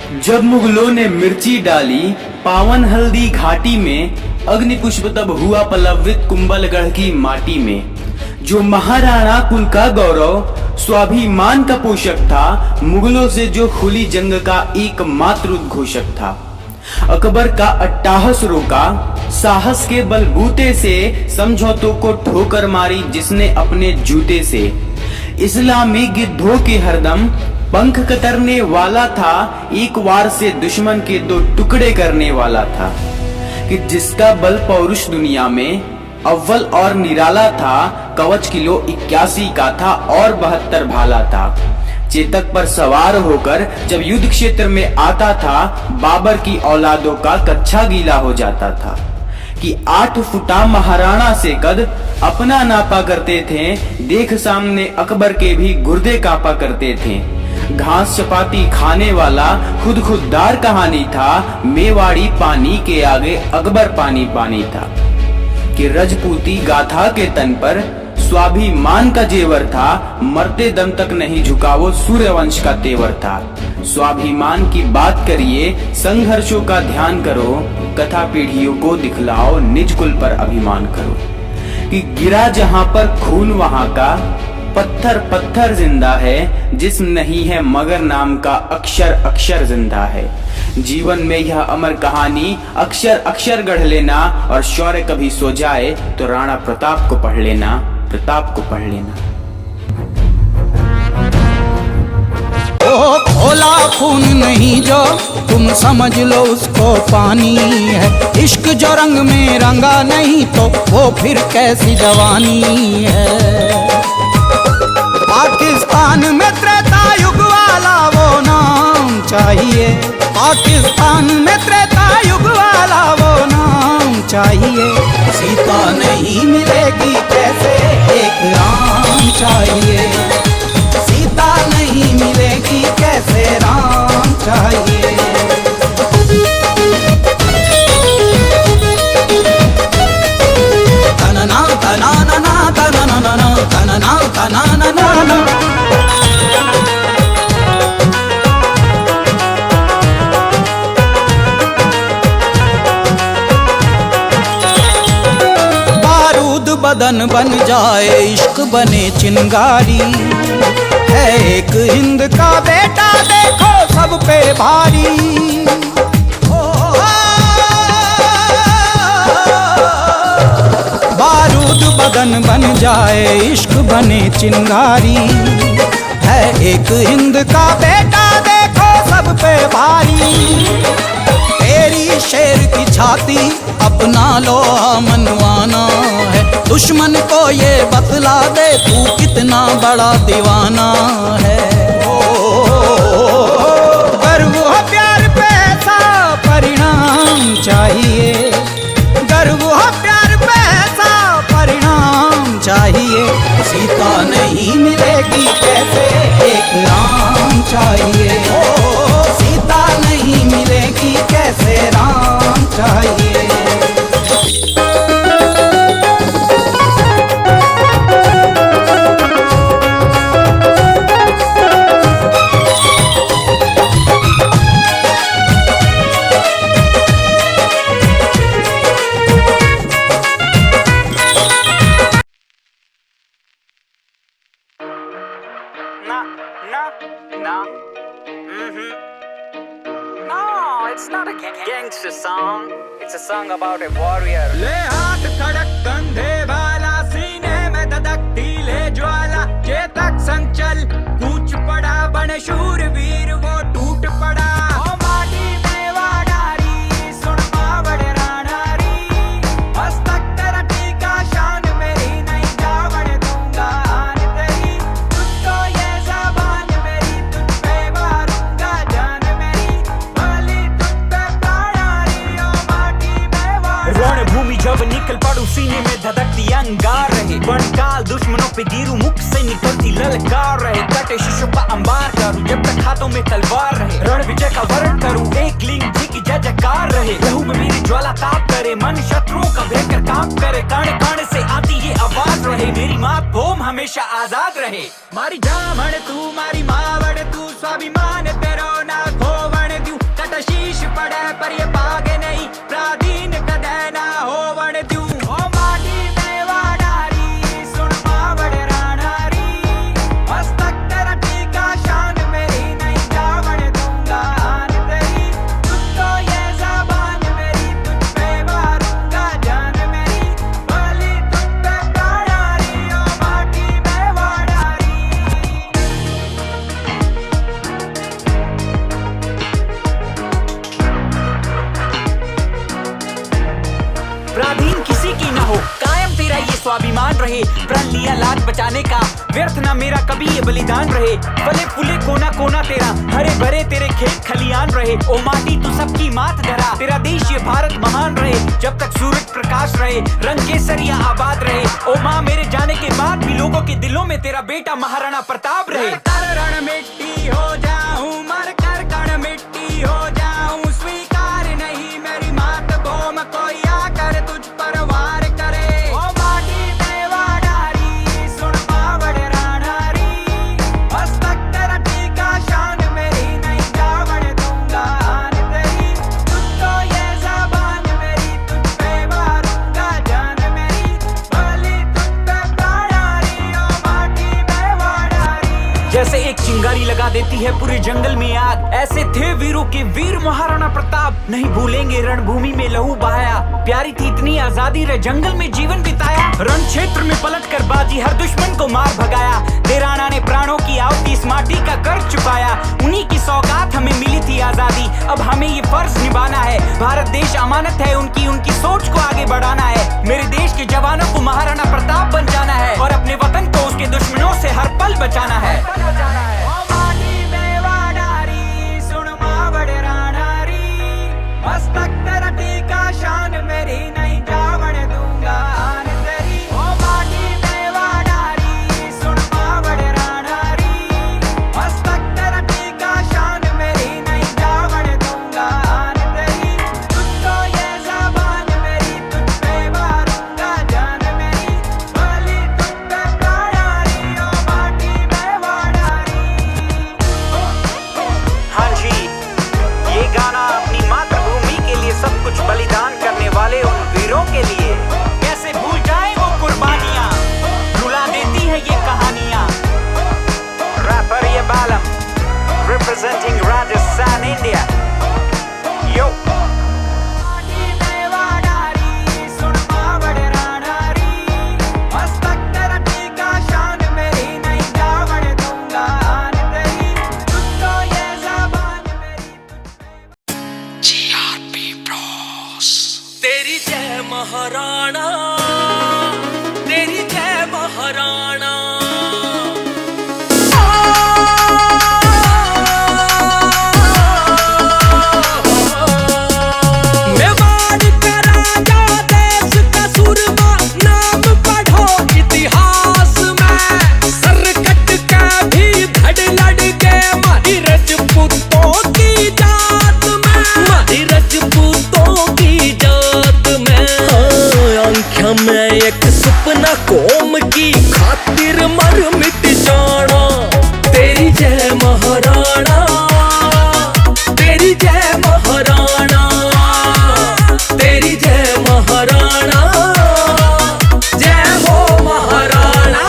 जब मुगलों ने मिर्ची डाली पावन हल्दी घाटी में, अग्नि पुष्प तब हुआ पल्लवित कुंभलगढ़ की माटी में। जो महाराणा कुल का गौरव स्वाभिमान का पोषक था, मुगलों से जो खुली जंग का एकमात्र उद्घोषक था। अकबर का अट्टाहस रोका, साहस के बलबूते से समझौतों को ठोकर मारी जिसने अपने जूते से। इस्लामी गिद्धों के हरदम पंख कतरने वाला था, एक वार से दुश्मन के दो टुकड़े करने वाला था। कि जिसका बल पौरुष दुनिया में अव्वल और निराला था, कवच किलो 81 का था और 72 भाला था। चेतक पर सवार होकर जब युद्ध क्षेत्र में आता था, बाबर की औलादों का कच्छा गीला हो जाता था। कि 8 फुटा महाराणा से कद अपना नापा करते थे, देख सामने अकबर के भी गुर्दे कापा करते थे। घास चपाती खाने वाला खुद खुददार कहानी था, मेवाड़ी पानी के आगे अकबर पानी पानी था। कि रजपूती गाथा के तन पर स्वाभिमान का जेवर था, मरते दम तक नहीं झुका वो सूर्यवंश का तेवर था। स्वाभिमान की बात करिए, संघर्षों का ध्यान करो, कथा पीढ़ियों को दिखलाओ, निज कुल पर अभिमान करो। कि गिरा जहां पर खून वहां का, पत्थर पत्थर जिंदा है, जिस्म नहीं है मगर नाम का अक्षर अक्षर जिंदा है। जीवन में यह अमर कहानी अक्षर अक्षर गढ़ लेना, और शौर्य कभी सो जाए तो राणा प्रताप को पढ़ लेना, प्रताप को पढ़ लेना। ओ खोला खून नहीं जो तुम समझ लो उसको पानी है। इश्क जो रंग में रंगा नहीं तो वो फिर कैसी जवानी है। पाकिस्तान में त्रेता युग वाला वो नाम चाहिए, पाकिस्तान में त्रेता युग वाला वो नाम चाहिए। सीता नहीं मिलेगी कैसे एक राम चाहिए, सीता नहीं मिलेगी कैसे राम चाहिए। तनना तना ना तना ना तनना तना ना। बारूद बदन बन जाए, इश्क बने चिंगारी है। एक हिंद का बेटा देखो सब पे भारी। बारूद बदन बन जाए, इश्क बने चिंगारी है। एक हिंद का बेटा देखो सब पे भारी। तेरी शेर की छाती अपना लोहा मनवाना है, दुश्मन को ये बतला दे तू कितना बड़ा दीवाना है। गर्व हो प्यार पे ऐसा परिणाम चाहिए, गर्व हो प्यार पे ऐसा परिणाम चाहिए। सीता नहीं मिलेगी कैसे एक राम चाहिए, सीता नहीं मिलेगी कैसे राम चाहिए। No, it's not a gangster song. It's a song about a warrior. ले हाथ खड़क कंधे वाला, सीने में धधकती ले ज्वाला। चेतक संचल कूच पड़ा, बने शूरवीर वो टूट पड़ा। ओ माटी में वाडारी, सुन मावड़ राणारी। मस्तक तेरा टीका, शान मेरी नहीं जावड़ दूंगा आन तेरी। तुझको ये ज़बान मेरी, तुझ पे मारूंगा जान मेरी। भली तुझ पे प्राणारी, ओ माटी में वाडारी। रणभूमि जब निकल पड़ू, सीने में धधकती अंगार रहे। बनकाल दुश्मनों पे गिरू, मुख से निकलती ललकार रहे। कटे शीशों का अंबार करूं, जब तक हाथों में तलवार रहे। रण विजय का वर्ण करूं, एक लिंग जी की जय जयकार रहे। लहू में मेरी ज्वाला ताप करे, मन शत्रुओं का भयंकर कांप करे। कण कण से आती ये आवाज रहे, मेरी मातभूमि हमेशा आजाद रहे। मारी जामण तू, मारी मावड़ तू, स्वाभिमान तेरो ना खोवण द्यू। स्वाभिमान रहे। प्रण लिया लाज बचाने का, व्यर्थ ना मेरा कभी ये बलिदान रहे। फले फूले कोना कोना तेरा, हरे भरे तेरे खेत खलियान रहे। ओ माटी तू सबकी मात धरा, तेरा देश ये भारत महान रहे। जब तक सूरज प्रकाश रहे, रंग केसरिया आबाद रहे। ओ माँ, मेरे जाने के बाद भी लोगों के दिलों में तेरा बेटा महाराणा प्रताप रहे। रण मिट्टी हो जाऊं, मर कर कण मिट्टी हो जाऊं, स्वीकार नहीं मेरी मातभूम कोई आकर तुझ पर वार करे। ओ माटी देवा डारी, सुन पावड़ रानारी, मस्तक तेरा टीका शान मेरी, नहीं जावड़ दूंगा आन तेरी। तुझको ये ज़बान मेरी, तुझ पे मारूंगा जान मेरी, बलि तुझ पे प्राणारी, ओ माटी देवा डारी। जैसे एक चिंगारी लगा देती है पूरे जंगल में आग, ऐसे थे वीरों के वीर महाराणा प्रताप। नहीं भूलेंगे रणभूमि में लहू बहाया, प्यारी थी इतनी आजादी रे जंगल में जीवन बिताया। रण क्षेत्र में पलट कर बाजी हर दुश्मन को मार भगाया। देराना ने प्राणों की आहुति इस माटी का कर्ज चुकाया। उन्हीं की सौगात हमें मिली थी आजादी, अब हमें ये फर्ज निभाना है। भारत देश अमानत है उनकी, उनकी सोच को आगे बढ़ाना है। मेरे देश के जवानों को महाराणा प्रताप बन जाना है, और अपने वतन को उसके दुश्मनों से हर पल बचाना है। ओ माटी देवा डारी, सुन मावड़ रानारी, मस्तक तेरा टीका शान मेरी, नहीं जावड़ दूंगा आन तेरी। ओ माटी देवा डारी, सुन मावड़ रानारी, मस्तक तेरा टीका शान मेरी, नहीं जावड़ दूंगा आन तेरी। तुझको ये ज़बान मेरी, तुझ पे मारूंगा जान मेरी, बलि तुझ पे प्राणारी, ओ माटी देवा डारी। हाँ जी, ये गाना अपनी मातृभूमि के लिए सब कुछ बलिदान करने वाले उन वीरों के लिए। कैसे भूल जाए वो कुर्बानियां, रुला देती है ये कहानियां। रैपर ये बालम, representing Rajasthan, India. Yo. माटी देवा डारी, सुन मावड़ रानारी, मस्तक तेरा टीका शान मेरी, नहीं जावड़ दूंगा आन तेरी। तुझको ये ज़बान मेरी, तेरी जय महाराणा, तेरी जय महाराणा। मेवाड़ का राजा, देश का सूरमा, नाम पढ़ो इतिहास में। सरकट का भी धड़ लड़ के मारी रजपूतों की जात में, मारी रजपूतों की जात में। आंख्या में एक सपना कौम की खातिर मर मिट जाना। तेरी जय महाराणा, तेरी जय महाराणा, तेरी जय महाराणा, जय हो महाराणा।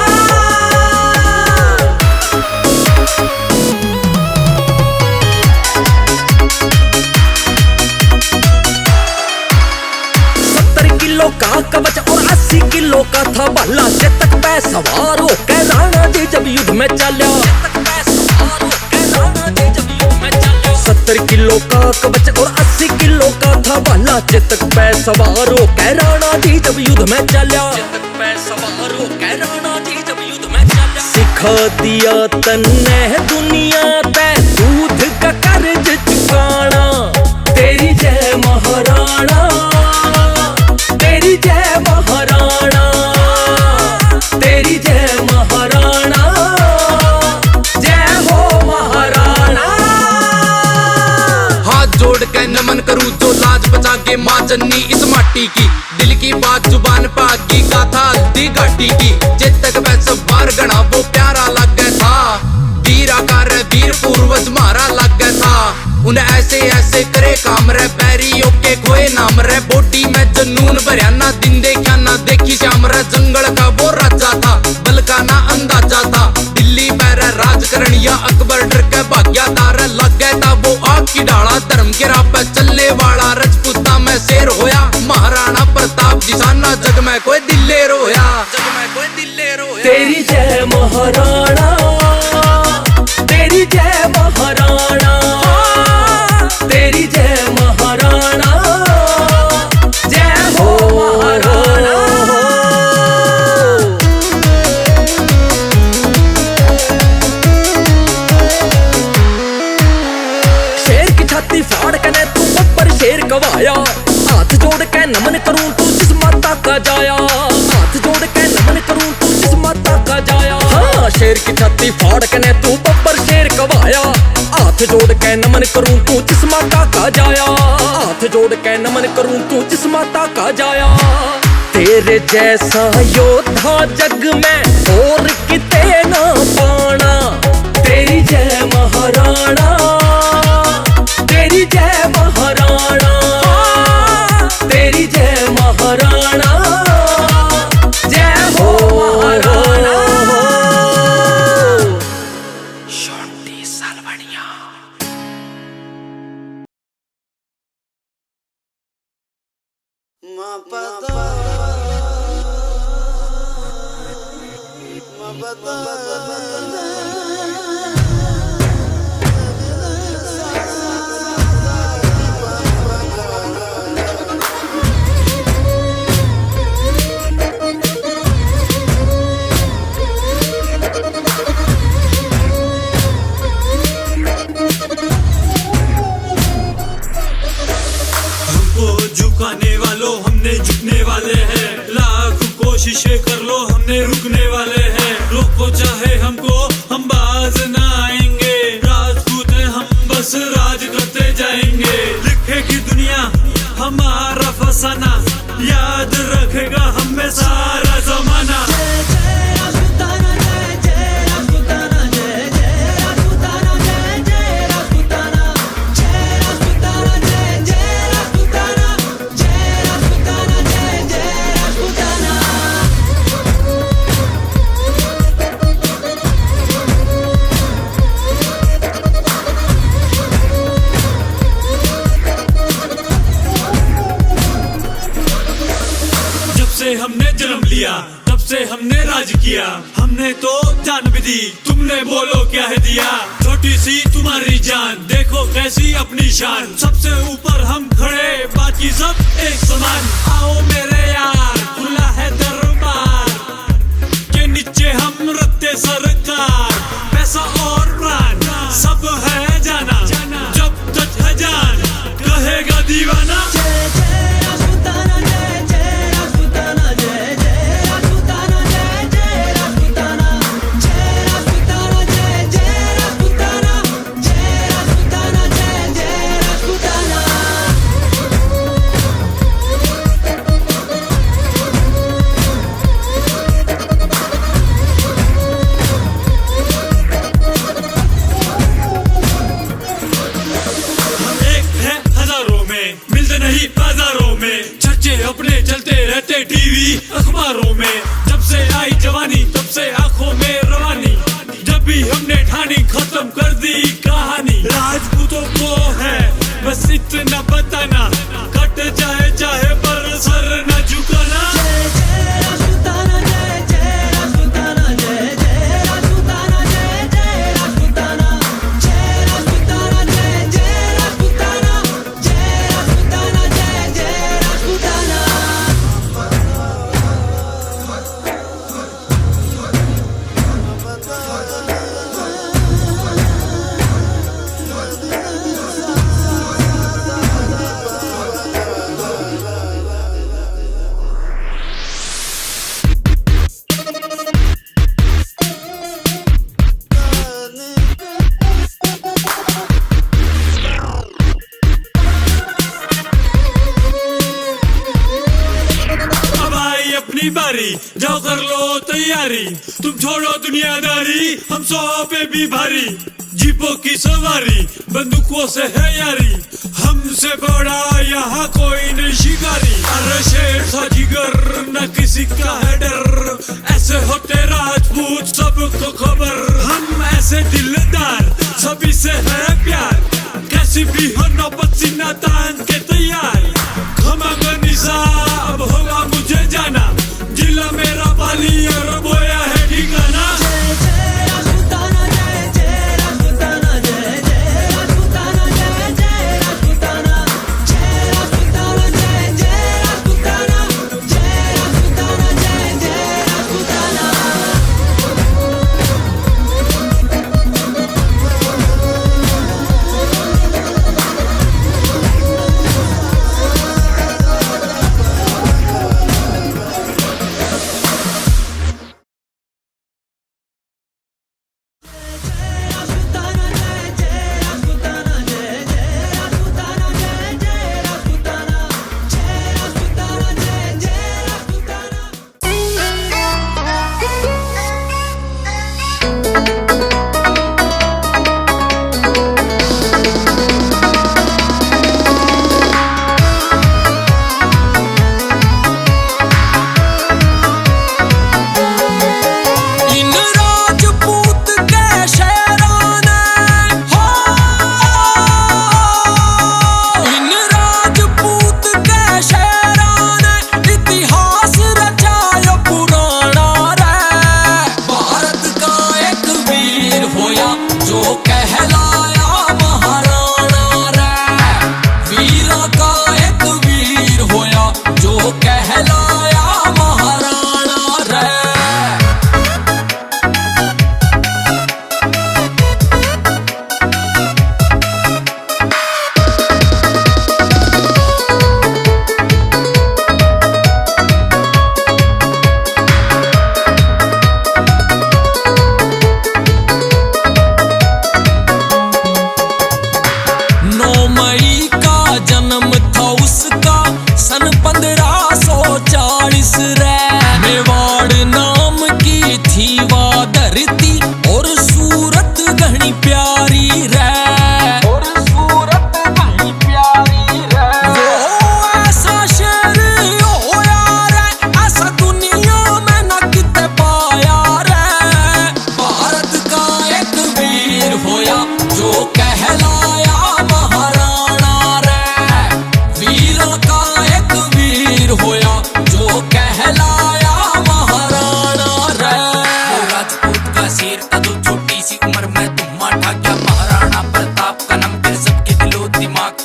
किलो का कवच और 80 किलो का था भाला, चेतक पे सवार होकर राणा जी जब युद्ध में चला। 70 किलो का कवच और 80 किलो का था भाला, चेतक पे सवार होकर राणा जी जब युद्ध में चला। सिखा दिया तन्ने दुनिया पे दूध का कर्ज चुकाना। तेरी जय महाराणा, तेरी जय महाराणा, तेरी जय महाराणा, जय हो महाराणा। हाथ जोड़ के नमन करूं जो लाज बचा के माँ जननी इस माटी की। दिल की बात जुबान पागी गाथा हल्दी घाटी की। चेतक वैस बार गणा वो प्यारा लगे था, वीर आकार वीर पूर्वज मारा लगे था। उन्हें ऐसे ऐसे करे काम रे, बैरियों के खोए नाम रे। बोटी में जनून भरिया ना, दिन देखा ना देखी श्याम रे। जंगल का वो राजा था, बल का ना अंदाजा था। दिल्ली पैर राजकरण या अकबर डर के भाग्या तार लग गया था वो आग की डाला। धर्म के राह पे चलने वाला राजपूता में शेर होया। महाराणा प्रताप जिसाना जग में कोई दिलेर होया, जग में कोई दिलेर होया। तेरी जय महाराणा, तेरी जय महाराणा, तेरी जय महाराणा, जय हो महाराणा। छाती फाड़ के ने तू ऊपर शेर गवाया, हाथ जोड़ के नमन करूं तू जिस माता का जाया, हाथ जोड़ के नमन करूं तू जिस माता का जाया। हाँ शेर की छाती फाड़ के ने तू ऊपर शेर गवाया, हाथ जोड़ के नमन करूं तू जिस माता का जाया, हाथ जोड़ के नमन करूं तू जिस माता का जाया। तेरे जैसा योद्धा जग में और किते ना पाना, तेरी जय महाराणा, तेरी जय महाराणा, तेरी जय महाराणा, जय हो महाराणा। शोंटी सालवनिया। झुकाने वालों हमने झुकने वाले हैं, लाख कोशिशें कर लो हमने रुकने वाले हैं। रोको चाहे हमको हम बाज ना आएंगे, राजपूत हैं हम बस राज करते जाएंगे। लिखेगी दुनिया हमारा फसाना, याद रखेगा हमें सारा जमाना। हमने जन्म लिया तब से हमने राज किया, हमने तो जान भी दी, तुमने बोलो क्या है दिया। छोटी सी तुम्हारी जान, देखो कैसी अपनी शान, सबसे ऊपर हम खड़े बाकी सब एक समान। आओ मेरे यार खुला है दरबार, के नीचे हम रखते सरकार, पैसा और प्राण सब है जाना, जब तक है जान कहेगा दीवाना। बाजारों में चर्चे अपने चलते रहते टीवी अखबारों में। जब से आई जवानी तब से आंखों में रवानी, जब भी हमने ठानी खत्म कर दी कहानी। राजपूतों को है बस इतना बताना, कट जाए चाहे पर सर न झुकाना। बारी जाओ कर लो तैयारी, तुम छोड़ो दुनियादारी, हम 100 पे भी भारी। जीपों की सवारी बंदूकों से है यारी, हमसे बड़ा यहाँ कोई नहीं शिकारी। अरे शेर सा जिगर न किसी का है डर, ऐसे होते राजपूत सबको खबर। हम ऐसे दिलदार सभी से है प्यार, कैसी भी हो नौबत सीना तान के तैयार। खमागनिसा अब होगा मुझे जाना, जिला मेरा पाली और बोया है ठिकाना।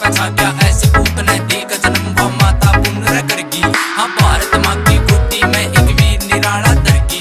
पे छा गया ऐसे भूत ने देख जन्म व माता पुनर करगी। हाँ भारत माँ की गोदी में एक वीर निराला दरगी।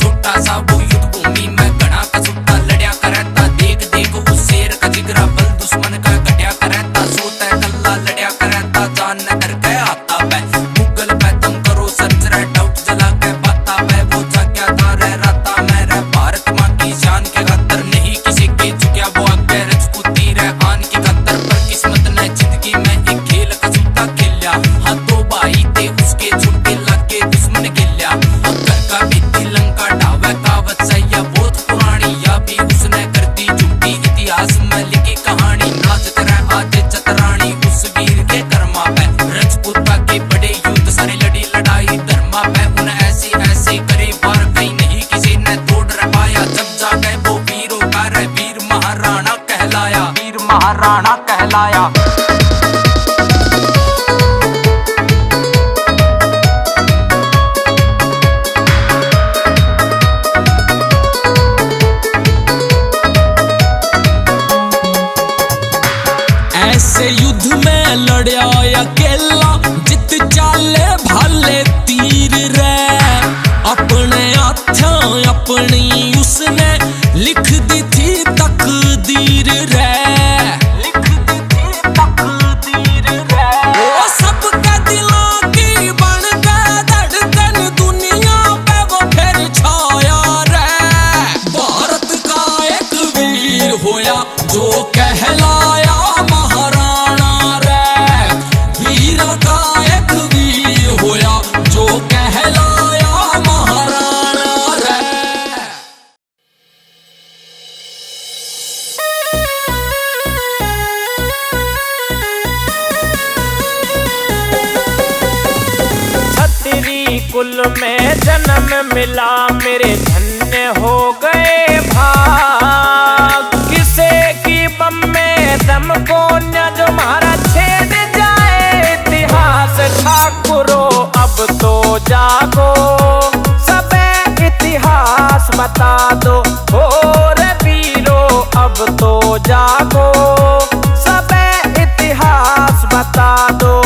छोटा सा वो युद्ध भूमि में घना कसुट्टा लड़या करता। देख देख उस शेर का जिगरा बल दुश्मन का कटया करता। सोता कल्ला लड़या करता जान न डर के आता पे। गूगल पे तुम करो सर्च रे डाउट जला के बाता पे। वो जाग्या था रे राता में रे भारत माँ की शान के खातर नहीं किसी के झुकया वो आगे रजपूती रे आन की खातर। पर किस्मत ने जिंदगी में एक खेल का सूता खेलिया। हाँ दो भाई थे उसके छुट्टे लगे दुश्मन खेलिया। घर का बीती लंका ढावे कहावत सही या बहुत पुरानी या भी उसने कर दी झूठी। इतिहास में लिखी कहानी नाच करे आज चतरानी उस वीर के कर्मा पे। रजपूता के बड़े युद्ध सारी लड़ी लड़ाई धर्मा पे। उन्हें ऐसे ऐसे करे वार कहीं नहीं किसी ने तोड़ रह पाया। जब जाके वो वीरों का रे वीर महाराणा कहलाया। वीर महाराणा कहलाया। ऐसे युद्ध में लड़या अकेला जित चाले भाले तीर रे। अपने हाथों अपनी उसने लिख दी थी तकदीर रे। लिख दी थी तकदीर रे। वो सबके दिलों की बन गए धड़कन दुनिया पे वो फिर छाया रे। भारत का एक वीर होया जो कहलाया महाराणा रे। वीर का एक वीर होया जो कहलाया महाराणा रे। छतरी कुल में जन्म मिला मेरे धन्य हो गए भाग। किसे की बम में दम को न जो मारा छेड़ जाए इतिहास। ठाकुरो अब तो जागो सबे इतिहास बता दो। हो रे वीरो अब तो जागो सबे इतिहास बता दो।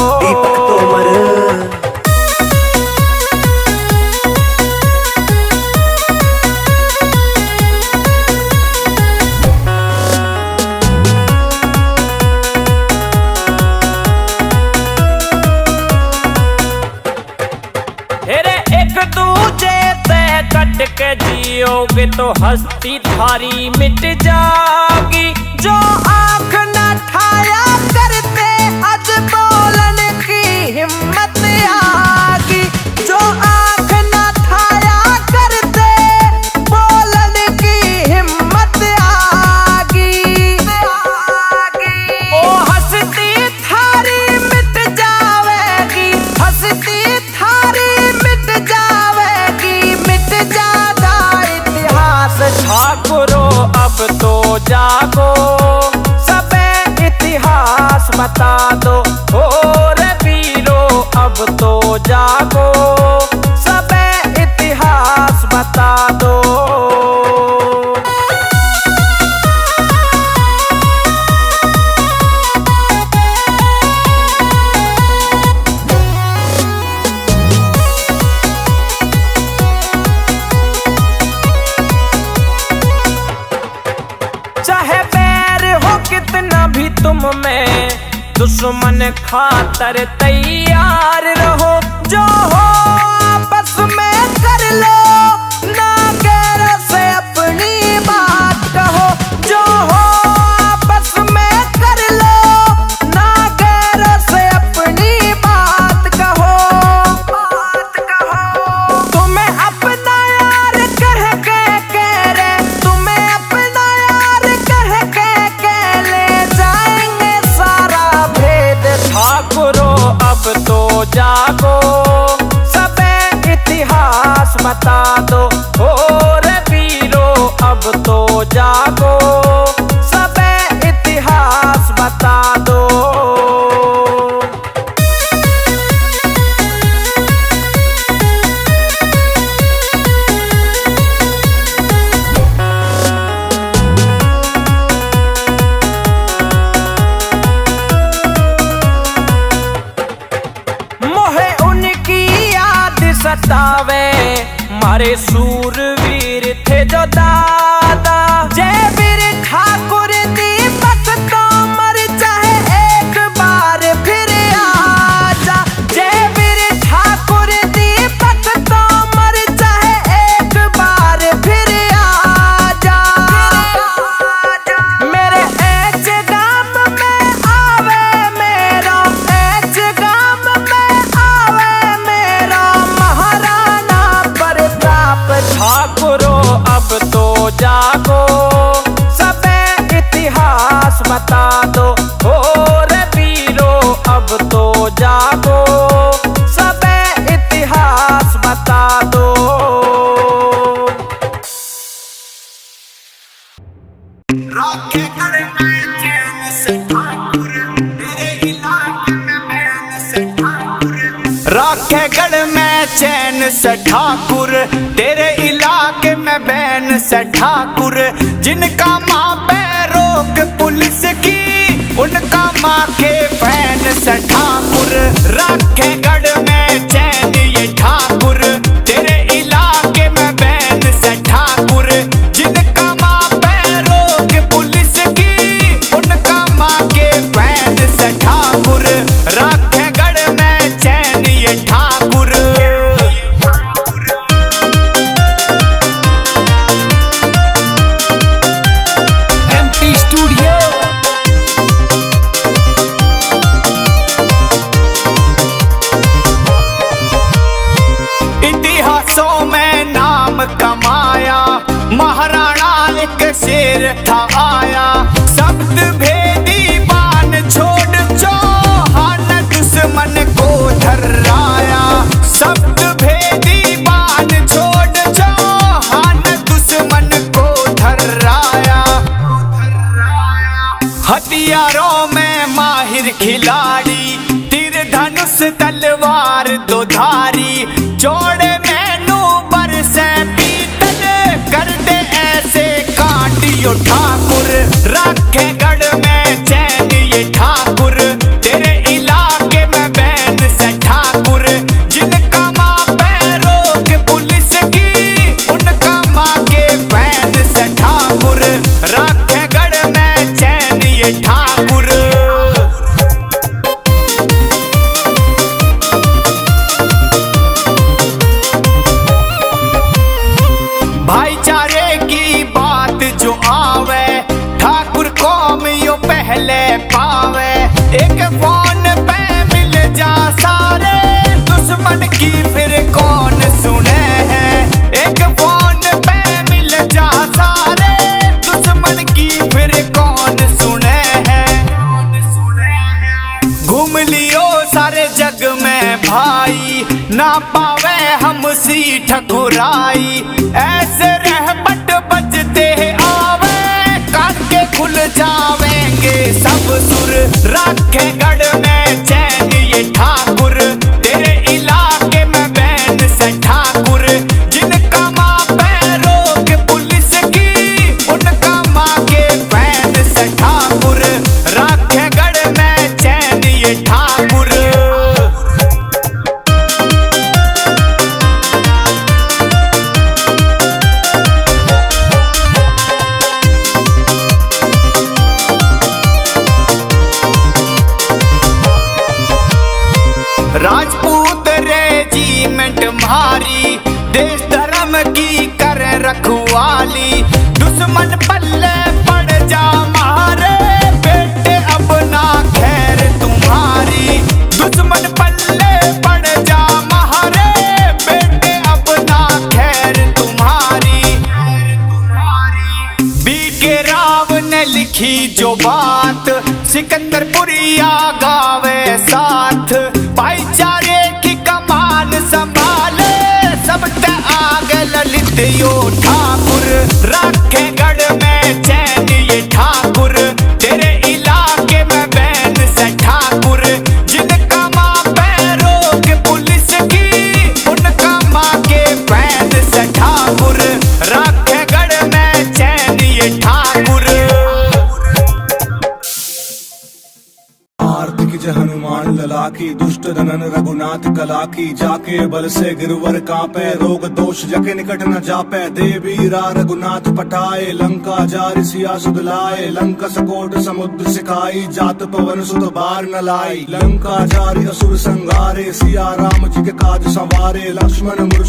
एक दूजे से कट के जियोगे तो हस्ती थारी मिट जागी। जो आंख न ठाया करते आज बोलने की हिम्मत आगी। जो आंख न ठाया करते बोलने की हिम्मत आगी। ओ हस्ती थारी मिट जावेगी। हस्ती थारी मिट जावेगी। मिट जाता इतिहास। ठाकुरो अब तो जागो सबे इतिहास बता दो। हो रे वीरो अब तो जागो सबे इतिहास बता दो। चाहे बैर हो कितना भी तुम में दुश्मन खातर तैयार रहो। जो हो आपस में कर लो ना गैरों से अपनी बात कहो। जो हो आपस में कर लो ना गैरों से अपनी बात कहो। तुम्हें अपना यार कह के रे। तुम्हें अपना यार कह के ले जाएंगे सारा भेद। ठाकुरो अब तो जागो सबे इतिहास बता दो। हो रे वीरो अब तो जागो सबे इतिहास बता दो। बरसावे, मारे सूरवीर थे जो दादा। जय वीर ठाकुर दीपक तोमर चाहे एक बार फिर आजा। जय वीर ठाकुर दीपक तोमर चाहे एक बार फिर आजा। मेरे एच गाम में आवे मेरा, एच गाम में आवे मेरा महाराणा प्रताप। ठाकुरो अब तो जागो, सबे इतिहास बता दो। हो रे वीरो अब तो जागो, सबे इतिहास बता दो। राखेगढ़ में चैन से ठाकुर, तेरे इलाके में बैन से ठाकुर। जिनका माँ पे रोक पुलिस की, उनका माँ के फैन से ठाकुर। राखेगढ़ में चैन ये ठाकुर, तेरे इलाके में बैन से ठाकुर। जिनका माँ पे रोक पुलिस की, उनका माँ के फैन से ठाकुर। राखेगढ़ में चैन ये ठाकुर। MP studio. इतिहासों में नाम कमाया, महाराणा एक शेर था आया। शब्द भेदी बान छोड़ चौहान दुश्मन को धर्राया। शब्द भेदी बान छोड़ चौहान दुश्मन को धर्राया। हथियारों में माहिर खिलाड़ी, तीर धनुष तलवार दो धारी। जोड़े मैनू बरसे पीतल, कर दे ऐसे काटियो ठाकुर। राखेगढ़ में चैन ये ठाकुर, तेरे इलाके में बैन से ठाकुर। जिनका माँ पे रोक पुलिस की, उनका माँ के फैन से ठाकुर। राखेगढ़ में चैन ये ठाकुर। भाईचारे की बात जो आवे, ठाकुर कौम यो पहले पावे। एक फोन पे मिल जा सारे, दुश्मन की फिर कौन सुने है। एक फोन पे मिल जा सारे, दुश्मन की फिर कौन सुने है। घूम लियो सारे जग में भाई, ना पावे हमसी ठकुराई। ऐसे रहमत बजते आवे, कान के खुल जावेंगे सब सुर। राखेगढ़ में चैन ये ठाकुर, तेरे इलाके में बैन से ठाकुर। जिनका माँ पे रोक पुलिस की, उनका माँ के फैन से ठाकुर। राखेगढ़ में चैन ये ठाकुर। राजपूत रेजिमेंट मारी, देश धर्म की कर रखवाली। दुश्मन पल्ले पड़ जा मारे, बेटे अब ना खैर तुम्हारी। दुश्मन पल्ले पड़ जा मारे, बेटे अब ना खैर तुम्हारी। बीके राव ने लिखी जो बात, सिकंदरपुरिया गावे साथ। भाईचारे की कमान संभाले, सब ते आगे ललित यो ठाकुर। राखेगढ़ में चैन ये ठाकुर, तेरे इलाके में बैन से ठाकुर। जिनका माँ पे रोक पुलिस की, उनका माँ के फैन से ठाकुर। राखेगढ़ में चैन ये ठाकुर। आर्थिक की जय हनुमान लला की, दुष्ट दनन रघुनाथ कला की, जाके बल से गिरवर कांपे, रोग दोष जके निकट न जापे, देवीरा रघुनाथ पठाए, लंका जारि सिया सुध लाए, लंका सकोट समुद्र सिखाई, जात पवन सुत बार न लाई, लंका जारि असुर संगारे, सिया राम जी के काज संवारे, लक्ष्मण मुर्ष